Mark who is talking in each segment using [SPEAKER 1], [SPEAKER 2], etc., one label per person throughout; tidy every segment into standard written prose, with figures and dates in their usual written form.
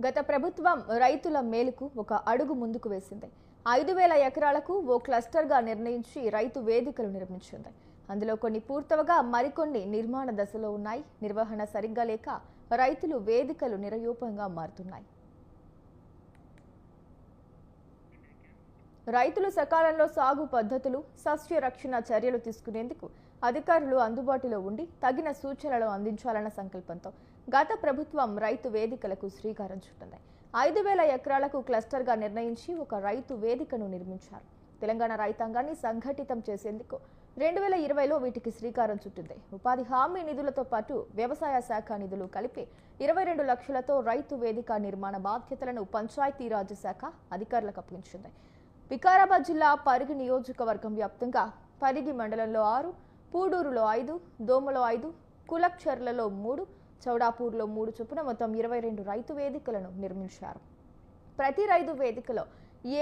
[SPEAKER 1] గత ప్రభుత్వం రైతుల మేలుకు ఒక అడుగు ముందుకు వేసింది. 5,000 ఎకరాలకు ఓ క్లస్టర్గా నిర్ణయించి రైతు వేదికలు నిర్మించింది. అందులో కొన్ని పూర్తవగా మరికొన్ని నిర్మాణ దశలో ఉన్నాయి. నిర్వహణ సరిగ్గా లేక రైతులు వేదికలు నిరయూపంగా మారుతున్నాయి. రైతులు సకాలంలో సాగు పద్ధతులు, సస్య రక్షణ చర్యలు తీసుకునేందుకు అధికారులు అందుబాటులో ఉండి తగిన సూచనలు అందించాలన్న సంకల్పంతో గత ప్రభుత్వం రైతు వేదికలకు శ్రీకారం చుట్టింది. 5,000 ఎకరాలకు క్లస్టర్గా నిర్ణయించి ఒక రైతు వేదికను నిర్మించారు. తెలంగాణ రైతాంగాన్ని సంఘటితం చేసేందుకు 2020లో వీటికి శ్రీకారం చుట్టింది. ఉపాధి హామీ నిధులతో పాటు వ్యవసాయ శాఖ నిధులు కలిపి 22 లక్షలతో రైతు వేదిక నిర్మాణ బాధ్యతలను పంచాయతీరాజ్ శాఖ అధికారులకు అప్పగించింది. వికారాబాద్ జిల్లా పరిగి నియోజకవర్గం వ్యాప్తంగా పరిగి మండలంలో 6, పూడూరులో 5, దోమలో 5, కులక్షర్లలో 3, చౌడాపూర్లో 3 చొప్పున మొత్తం 22 రైతు వేదికలను నిర్మించారు. ప్రతి రైతు వేదికలో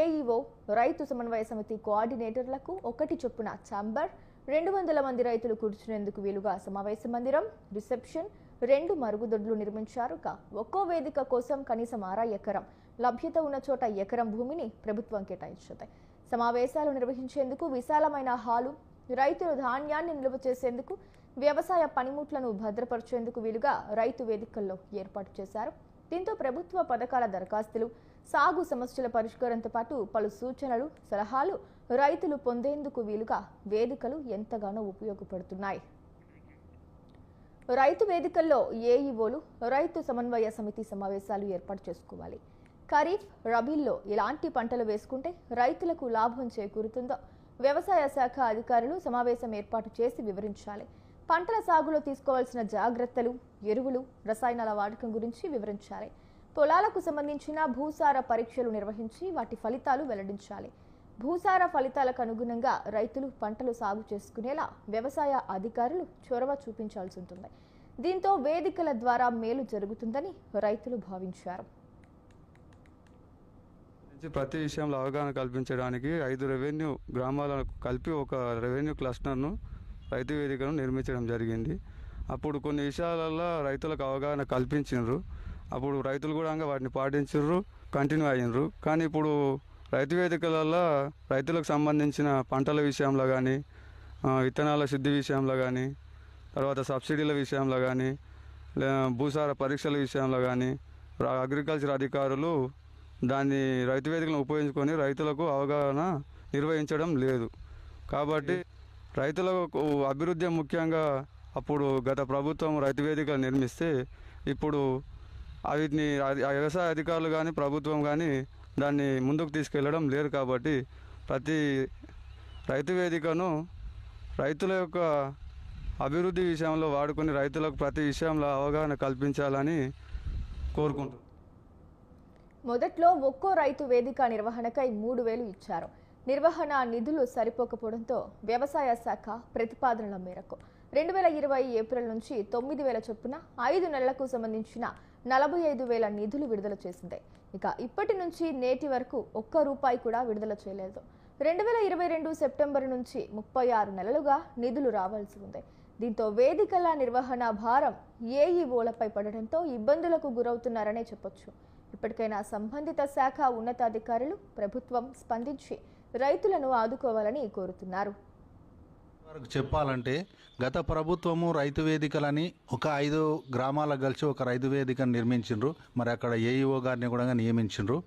[SPEAKER 1] ఏఈఓ, రైతు సమన్వయ సమితి కోఆర్డినేటర్లకు 1 చొప్పున ఛాంబర్, 200 మంది రైతులు కూర్చునేందుకు వీలుగా సమావేశ మందిరం, రిసెప్షన్, 2 మరుగుదొడ్లు నిర్మించారు. ఒక్కో వేదిక కోసం కనీసం 1/2 ఎకరం, లభ్యత ఉన్న చోట ఎకరం భూమిని ప్రభుత్వం కేటాయించింది. సమావేశాలు నిర్వహించేందుకు విశాలమైన హాలు, రైతులు ధాన్యాన్ని నిల్వ చేసేందుకు, వ్యవసాయ పనిముట్లను భద్రపరిచేందుకు వీలుగా రైతు వేదికల్లో ఏర్పాటు చేశారు. దీంతో ప్రభుత్వ పథకాల దరఖాస్తులు, సాగు సమస్యల పరిష్కారంతో పాటు పలు సూచనలు, సలహాలు రైతులు పొందేందుకు వీలుగా వేదికలు ఎంతగానో ఉపయోగపడుతున్నాయి. రైతు వేదికల్లో ఏఈఓలు, రైతు సమన్వయ సమితి సమావేశాలు ఏర్పాటు చేసుకోవాలి. ఖరీఫ్, రబీల్లో ఎలాంటి పంటలు వేసుకుంటే రైతులకు లాభం చేకూరుతుందో వ్యవసాయ శాఖ అధికారులు సమావేశం ఏర్పాటు చేసి వివరించాలి. పంటల సాగులో తీసుకోవాల్సిన జాగ్రత్తలు, ఎరువులు, రసాయనాల వాడకం గురించి వివరించాలి. పొలాలకు సంబంధించిన భూసార పరీక్షలు నిర్వహించి వాటి ఫలితాలు వెల్లడించాలి. భూసార ఫలితాలకు అనుగుణంగా రైతులు పంటలు సాగు చేసుకునేలా వ్యవసాయ అధికారులు చొరవ చూపించాల్సి ఉంటుంది. దీంతో వేదికల ద్వారా మేలు జరుగుతుందని రైతులు భావించారు.
[SPEAKER 2] ప్రతి విషయంలో అవగాహన కల్పించడానికి 5 రెవెన్యూ గ్రామాలకు కలిపి ఒక రెవెన్యూ క్లస్టర్ను, రైతు వేదికను నిర్మించడం జరిగింది. అప్పుడు కొన్ని విషయాలలో రైతులకు అవగాహన కల్పించారు. అప్పుడు రైతులు కూడా వాటిని పాటించారు, కంటిన్యూ అయ్యారు. కానీ ఇప్పుడు రైతు వేదికలలో రైతులకు సంబంధించిన పంటల విషయంలో కానీ, విత్తనాల శుద్ధి విషయంలో కానీ, తర్వాత సబ్సిడీల విషయంలో కానీ, భూసార పరీక్షల విషయంలో కానీ అగ్రికల్చర్ అధికారులు దాన్ని రైతు వేదికలను ఉపయోగించుకొని రైతులకు అవగాహన నిర్వహించడం లేదు. కాబట్టి రైతులకు అభివృద్ధి ముఖ్యంగా అప్పుడు గత ప్రభుత్వం రైతు వేదికలు నిర్మిస్తే ఇప్పుడు వీటిని వ్యవసాయ అధికారులు కానీ ప్రభుత్వం కానీ దాన్ని ముందుకు తీసుకెళ్లడం లేదు. కాబట్టి ప్రతి రైతు వేదికను రైతుల యొక్క అభివృద్ధి విషయంలో వాడుకొని రైతులకు ప్రతి విషయంలో అవగాహన కల్పించాలని కోరుకుంటున్నాను.
[SPEAKER 1] మొదట్లో ఒక్కో రైతు వేదిక నిర్వహణకై 3,000 ఇచ్చారు. నిర్వహణ నిధులు సరిపోకపోవడంతో వ్యవసాయ శాఖ ప్రతిపాదనల మేరకు 2020 ఏప్రిల్ నుంచి 9,000 చొప్పున 5 నెలలకు సంబంధించిన 45,000 నిధులు విడుదల చేసింది. ఇప్పటి నుంచి నేటి వరకు ఒక్క రూపాయి కూడా విడుదల చేయలేదు. 2022 సెప్టెంబర్ నుంచి 36 నెలలుగా నిధులు రావాల్సి ఉంది. దీంతో వేదికల నిర్వహణ భారం ఏఈఓలపై పడడంతో ఇబ్బందులకు గురవుతున్నారనే చెప్పొచ్చు. ఇప్పటికైనా సంబంధిత శాఖ ఉన్నతాధికారులు, ప్రభుత్వం స్పందించి రైతులను ఆదుకోవాలని కోరుతున్నారు.
[SPEAKER 3] చెప్పాలంటే గత ప్రభుత్వము రైతు వేదికలని ఒక 5 గ్రామాలకు కలిసి ఒక రైతు వేదికను నిర్మించిండ్రు. మరి అక్కడ ఏఈఓ గారిని కూడా నియమించిండ్రు.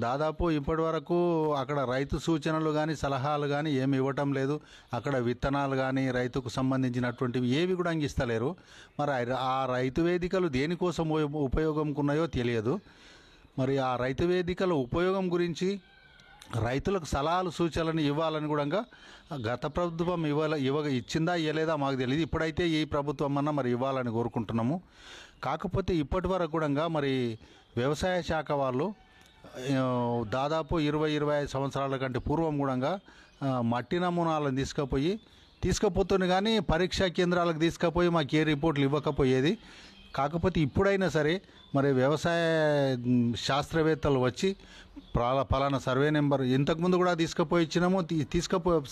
[SPEAKER 3] దాదాపు ఇప్పటి వరకు అక్కడ రైతు సూచనలు కానీ, సలహాలు కానీ ఏమి ఇవ్వటం లేదు. అక్కడ విత్తనాలు కానీ రైతుకు సంబంధించినటువంటివి ఏవి కూడా అందిస్తలేరు. మరి ఆ రైతు వేదికలు దేనికోసం ఉపయోగంకున్నాయో తెలియదు. మరి ఆ రైతు వేదికల ఉపయోగం గురించి రైతులకు సలహాలు, సూచనలను ఇవ్వాలని కూడా గత ప్రభుత్వం ఇచ్చిందా ఇవ్వలేదా మాకు తెలియదు. ఇప్పుడైతే ఈ ప్రభుత్వం అన్నా మరి ఇవ్వాలని కోరుకుంటున్నాము. కాకపోతే ఇప్పటి వరకు కూడా మరి వ్యవసాయ శాఖ వాళ్ళు దాదాపు 20-25 సంవత్సరాల కంటే పూర్వం కూడా మట్టి నమూనాలను తీసుకుపోతుంది కానీ పరీక్షా కేంద్రాలకు తీసుకుపోయి మాకు ఏ రిపోర్ట్లు ఇవ్వకపోయేది. కాకపోతే ఇప్పుడైనా సరే మరి వ్యవసాయ శాస్త్రవేత్తలు వచ్చి పలానా సర్వే నెంబర్ ఇంతకుముందు కూడా తీసుకుపోయి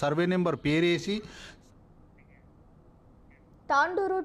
[SPEAKER 3] సర్వే నెంబర్ పేరేసి
[SPEAKER 1] తాండూరు